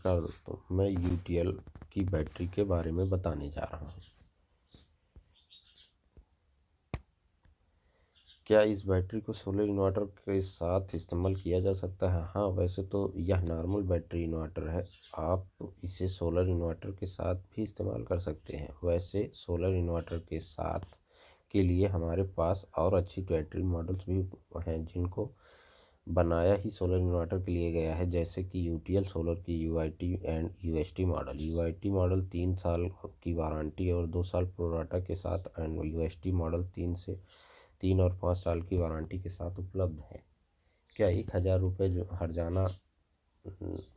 नमस्कार दोस्तों, मैं यूटीएल की बैटरी के बारे में बताने जा रहा हूँ। क्या इस बैटरी को सोलर इन्वर्टर के साथ इस्तेमाल किया जा सकता है? हाँ, वैसे तो यह नॉर्मल बैटरी इन्वर्टर है। आप इसे सोलर इन्वर्टर के साथ भी इस्तेमाल कर सकते हैं। वैसे सोलर इन्वर्टर के साथ के लिए हमारे पास और अच्छी बैटरी मॉडल्स भी हैं जिनको बनाया ही सोलर इन्वर्टर के लिए गया है, जैसे कि यूटीएल सोलर की UIT and UST model. UIT model 3 साल की वारंटी और 2 साल प्रोराटा के साथ एंड यूएसटी मॉडल 3 और 5 साल की वारंटी के साथ उपलब्ध है। क्या 1,000 रुपये जो हर्जाना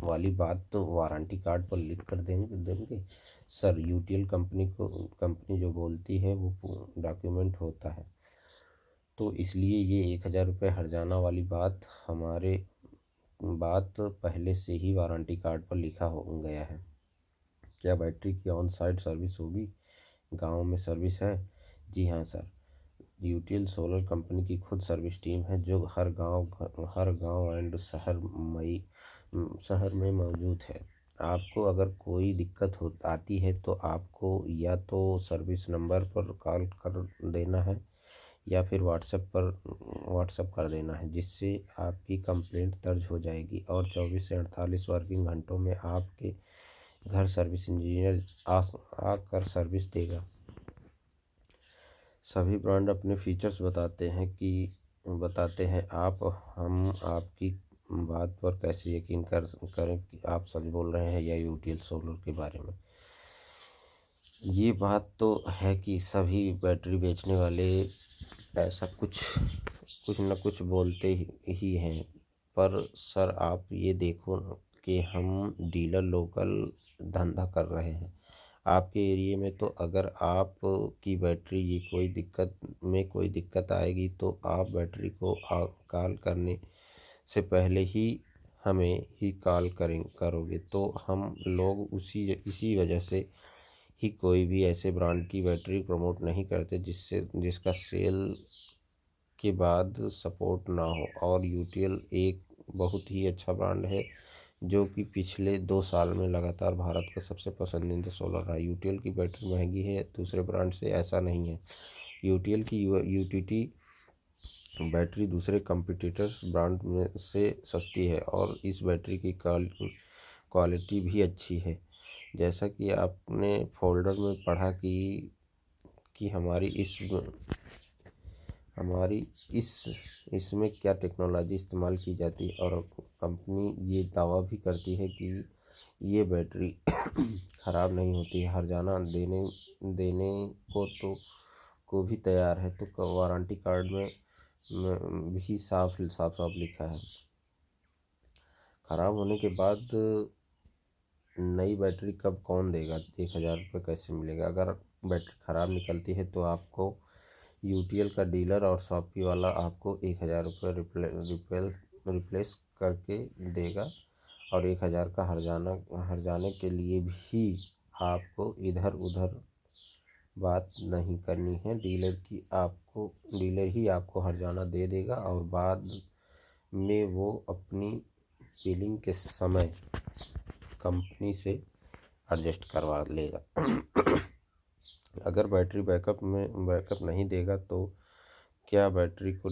वाली बात तो वारंटी कार्ड पर लिख कर देंगे सर? यूटीएल कंपनी जो बोलती है वो डॉक्यूमेंट होता है, तो इसलिए ये 1,000 रुपये हर्जाना वाली बात पहले से ही वारंटी कार्ड पर लिखा हो गया है। क्या बैटरी की ऑन साइट सर्विस होगी? गांव में सर्विस है? जी हाँ सर, यूटीएल सोलर कंपनी की खुद सर्विस टीम है जो हर गांव एंड शहर में मौजूद है। आपको अगर कोई दिक्कत आती है तो आपको या तो सर्विस नंबर पर कॉल कर देना है या फिर व्हाट्सएप कर देना है, जिससे आपकी कंप्लेंट दर्ज हो जाएगी और 24 से 48 वर्किंग घंटों में आपके घर सर्विस इंजीनियर आकर सर्विस देगा। सभी ब्रांड अपने फीचर्स बताते हैं। हम आपकी बात पर कैसे यकीन करें कि आप सच बोल रहे हैं या यूटीएल सोलर के बारे में। ये बात तो है कि सभी बैटरी बेचने वाले ऐसा कुछ न कुछ बोलते ही हैं, पर सर आप ये देखो कि हम डीलर लोकल धंधा कर रहे हैं। आपके एरिया में तो अगर आप की बैटरी ये कोई दिक्कत आएगी तो आप बैटरी को कॉल करने से पहले ही हमें ही करोगे, तो हम लोग इसी वजह से ही कोई भी ऐसे ब्रांड की बैटरी प्रमोट नहीं करते जिसका सेल के बाद सपोर्ट ना हो। और यूटीएल एक बहुत ही अच्छा ब्रांड है जो कि पिछले 2 साल में लगातार भारत का सबसे पसंदीदा सोलर रहा। यूटीएल की बैटरी महंगी है दूसरे ब्रांड से, ऐसा नहीं है। यूटीएल की यूटीटी बैटरी दूसरे कंपटीटर्स ब्रांड में से सस्ती है और इस बैटरी की क्वालिटी भी अच्छी है। जैसा कि आपने फोल्डर में पढ़ा कि हमारी इसमें क्या टेक्नोलॉजी इस्तेमाल की जाती है, और कंपनी ये दावा भी करती है कि ये बैटरी ख़राब नहीं होती है। हर्जाना देने को भी तैयार है, तो वारंटी कार्ड में भी साफ लिखा है। ख़राब होने के बाद नई बैटरी कब कौन देगा? 1,000 रुपये कैसे मिलेगा? अगर बैटरी ख़राब निकलती है तो आपको यूटीएल का डीलर और शॉपी वाला आपको 1,000 रुपये रिप्लेस करके देगा, और 1,000 का हर्जाने के लिए भी आपको इधर उधर बात नहीं करनी है। डीलर ही आपको हर्जाना दे देगा और बाद में वो अपनी बिलिंग के समय कंपनी से एडजस्ट करवा लेगा। अगर बैटरी बैकअप नहीं देगा तो क्या बैटरी को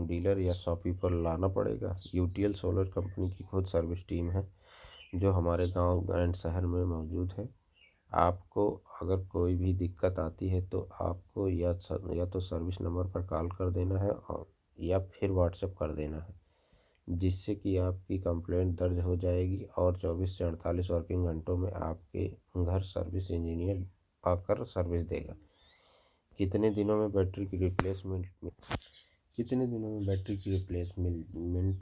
डीलर या शॉपी पर लाना पड़ेगा? यूटीएल सोलर कंपनी की खुद सर्विस टीम है जो हमारे गांव एंड शहर में मौजूद है। आपको अगर कोई भी दिक्कत आती है तो आपको या तो सर्विस नंबर पर कॉल कर देना है या फिर व्हाट्सएप कर देना है, जिससे कि आपकी कंप्लेंट दर्ज हो जाएगी और 24 से 48 वर्किंग घंटों में आपके घर सर्विस इंजीनियर आकर सर्विस देगा। कितने दिनों में बैटरी की रिप्लेसमेंट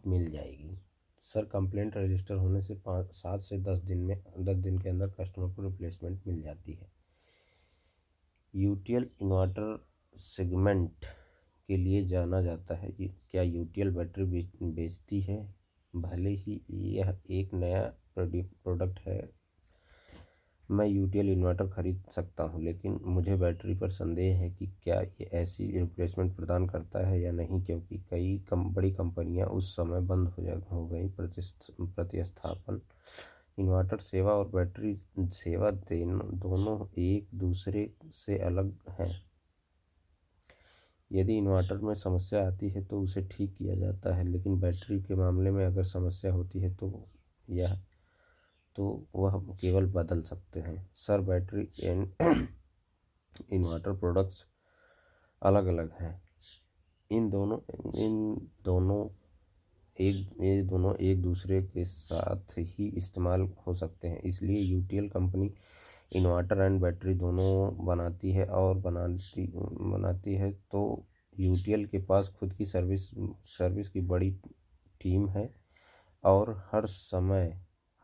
मिल जाएगी? सर, कंप्लेंट रजिस्टर होने से 7 से 10 दिन के अंदर कस्टमर को रिप्लेसमेंट मिल जाती है। यूटीएल इन्वर्टर सेगमेंट के लिए जाना जाता है। क्या यूटीएल बैटरी बेचती है? भले ही यह एक नया प्रोडक्ट है, मैं यूटीएल इन्वर्टर खरीद सकता हूं, लेकिन मुझे बैटरी पर संदेह है कि क्या ये ऐसी रिप्लेसमेंट प्रदान करता है या नहीं, क्योंकि कई बड़ी कंपनियां उस समय बंद हो गई प्रतिस्थापन इन्वर्टर सेवा और बैटरी सेवा दोनों एक दूसरे से अलग हैं। यदि इन्वर्टर में समस्या आती है तो उसे ठीक किया जाता है, लेकिन बैटरी के मामले में अगर समस्या होती है यह तो वह केवल बदल सकते हैं। Sir, battery and inverter products अलग अलग हैं। इन दोनों ये दोनों एक दूसरे के साथ ही इस्तेमाल हो सकते हैं। इसलिए UTL company inverter and battery दोनों बनाती है। तो यूटीएल के पास खुद की सर्विस की बड़ी टीम है और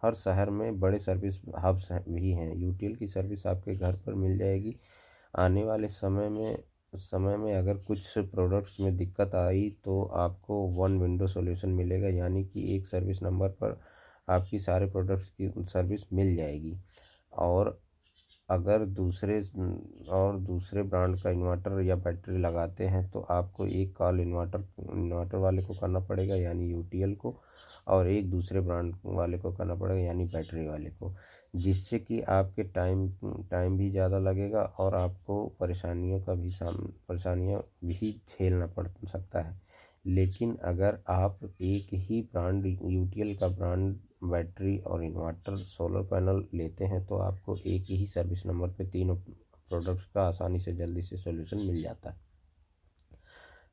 हर शहर में बड़े सर्विस हब्स भी हैं। यूटीएल की सर्विस आपके घर पर मिल जाएगी। आने वाले समय में अगर कुछ प्रोडक्ट्स में दिक्कत आई तो आपको वन विंडो सॉल्यूशन मिलेगा, यानी कि एक सर्विस नंबर पर आपकी सारे प्रोडक्ट्स की सर्विस मिल जाएगी। और अगर दूसरे ब्रांड का इन्वर्टर या बैटरी लगाते हैं तो आपको एक कॉल इन्वर्टर वाले को करना पड़ेगा, यानी यूटीएल को, और एक दूसरे ब्रांड वाले को करना पड़ेगा, यानी बैटरी वाले को, जिससे कि आपके टाइम भी ज़्यादा लगेगा और आपको परेशानियाँ भी झेलना पड़ सकता है। लेकिन अगर आप एक ही ब्रांड यूटीएल का ब्रांड बैटरी और इन्वर्टर सोलर पैनल लेते हैं तो आपको एक ही सर्विस नंबर पे तीनों प्रोडक्ट्स का आसानी से जल्दी से सॉल्यूशन मिल जाता है।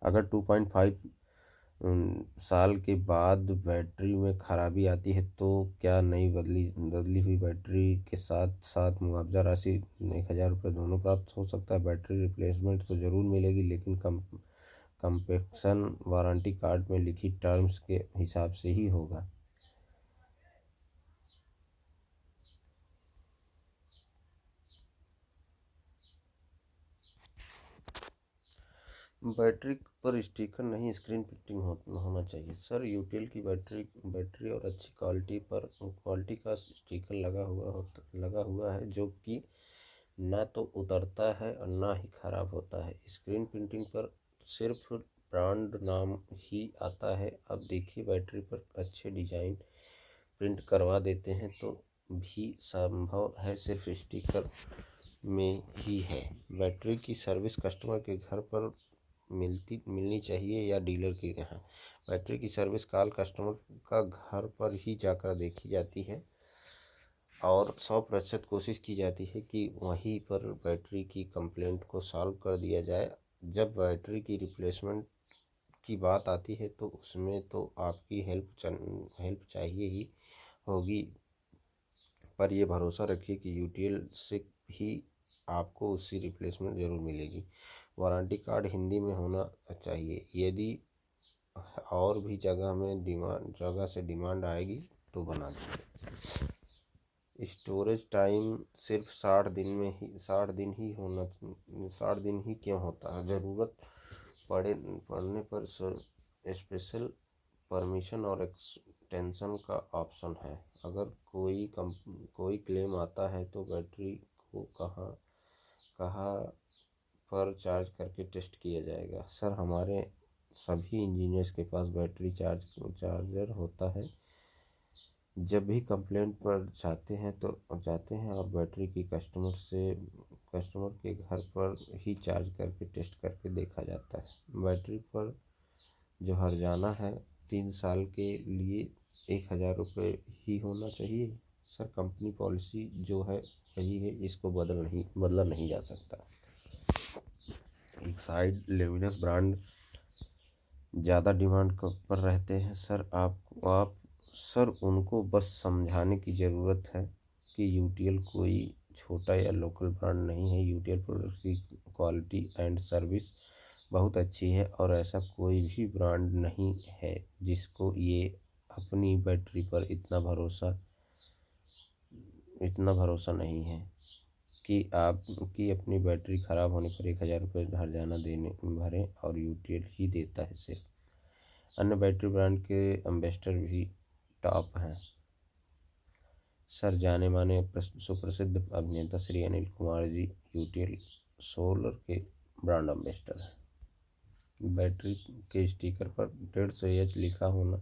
अगर 2.5 साल के बाद बैटरी में खराबी आती है तो क्या नई बदली हुई बैटरी के साथ साथ मुआवजा राशि 1,000 रुपये दोनों प्राप्त हो सकता है। बैटरी रिप्लेसमेंट तो ज़रूर मिलेगी, लेकिन कंपनसेशन वारंटी कार्ड में लिखी टर्म्स के हिसाब से ही होगा। बैटरी पर स्टिकर नहीं, स्क्रीन प्रिंटिंग होना चाहिए। सर, यूटीएल की बैटरी और अच्छी क्वालिटी का स्टिकर लगा हुआ है, जो कि ना तो उतरता है और ना ही खराब होता है। स्क्रीन प्रिंटिंग पर सिर्फ ब्रांड नाम ही आता है। अब देखिए, बैटरी पर अच्छे डिजाइन प्रिंट करवा देते हैं तो भी संभव है सिर्फ स्टिकर में ही है। बैटरी की सर्विस कस्टमर के घर पर मिलनी चाहिए या डीलर के यहाँ। बैटरी की सर्विस कॉल कस्टमर का घर पर ही जाकर देखी जाती है और 100% कोशिश की जाती है कि वहीं पर बैटरी की कंप्लेंट को सॉल्व कर दिया जाए। जब बैटरी की रिप्लेसमेंट की बात आती है तो उसमें तो आपकी हेल्प चाहिए ही होगी, पर यह भरोसा रखिए कि यूटीएल से ही आपको उसकी रिप्लेसमेंट ज़रूर मिलेगी। वारंटी कार्ड हिंदी में होना चाहिए। यदि और भी जगह से डिमांड आएगी तो बना देंगे। स्टोरेज टाइम सिर्फ 60 दिन ही होना, 60 दिन ही क्यों होता है? ज़रूरत पड़ने पर स्पेशल परमिशन और एक्सटेंशन का ऑप्शन है। अगर कोई क्लेम आता है तो बैटरी को कहाँ पर चार्ज करके टेस्ट किया जाएगा? सर, हमारे सभी इंजीनियर्स के पास बैटरी चार्जर होता है। जब भी कंप्लेंट पर जाते हैं और बैटरी की कस्टमर के घर पर ही चार्ज करके टेस्ट करके देखा जाता है। बैटरी पर जो हर्जाना है 3 साल के लिए 1,000 रुपये ही होना चाहिए। सर, कंपनी पॉलिसी जो है वही है, इसको बदला नहीं जा सकता। एक साइड लेविनस ब्रांड ज़्यादा डिमांड पर रहते हैं। सर, उनको बस समझाने की ज़रूरत है कि यूटीएल कोई छोटा या लोकल ब्रांड नहीं है। यूटीएल प्रोडक्ट्स की क्वालिटी एंड सर्विस बहुत अच्छी है और ऐसा कोई भी ब्रांड नहीं है जिसको ये अपनी बैटरी पर इतना भरोसा नहीं है कि आपकी अपनी बैटरी ख़राब होने पर 1,000 रुपये हर्जाना भरें और यूटीएल ही देता है सिर्फ। अन्य बैटरी ब्रांड के एम्बेसडर भी टॉप हैं। सर, जाने माने सुप्रसिद्ध अभिनेता श्री अनिल कुमार जी यूटीएल सोलर के ब्रांड एम्बेसडर हैं। बैटरी के स्टिकर पर 150 एच लिखा होना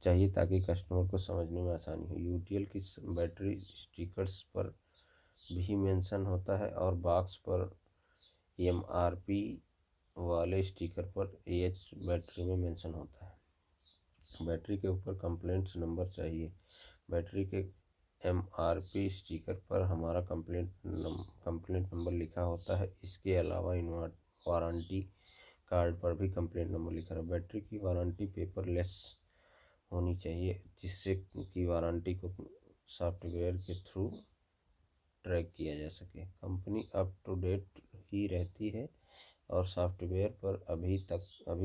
चाहिए ताकि कस्टमर को समझने में आसानी हो। यूटीएल की बैटरी स्टिकर्स पर भी मेंशन होता है और बॉक्स पर एमआरपी वाले स्टिकर पर एएच बैटरी में मेंशन होता है। बैटरी के ऊपर कंप्लेंट्स नंबर चाहिए। बैटरी के एमआरपी स्टिकर पर हमारा कंप्लेंट नंबर लिखा होता है। इसके अलावा वारंटी कार्ड पर भी कंप्लेंट नंबर लिखा है। बैटरी की वारंटी पेपरलेस होनी चाहिए जिससे कि वारंटी को सॉफ्टवेयर के थ्रू ट्रैक किया जा सके। कंपनी अप टू डेट ही रहती है और सॉफ्टवेयर पर अभी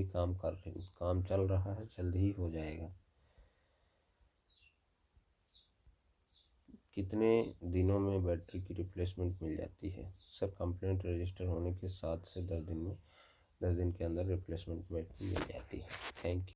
काम चल रहा है, जल्द ही हो जाएगा। कितने दिनों में बैटरी की रिप्लेसमेंट मिल जाती है? सर, कंप्लेंट रजिस्टर होने के 7 से 10 दिन के अंदर रिप्लेसमेंट बैटरी मिल जाती है। Thank you.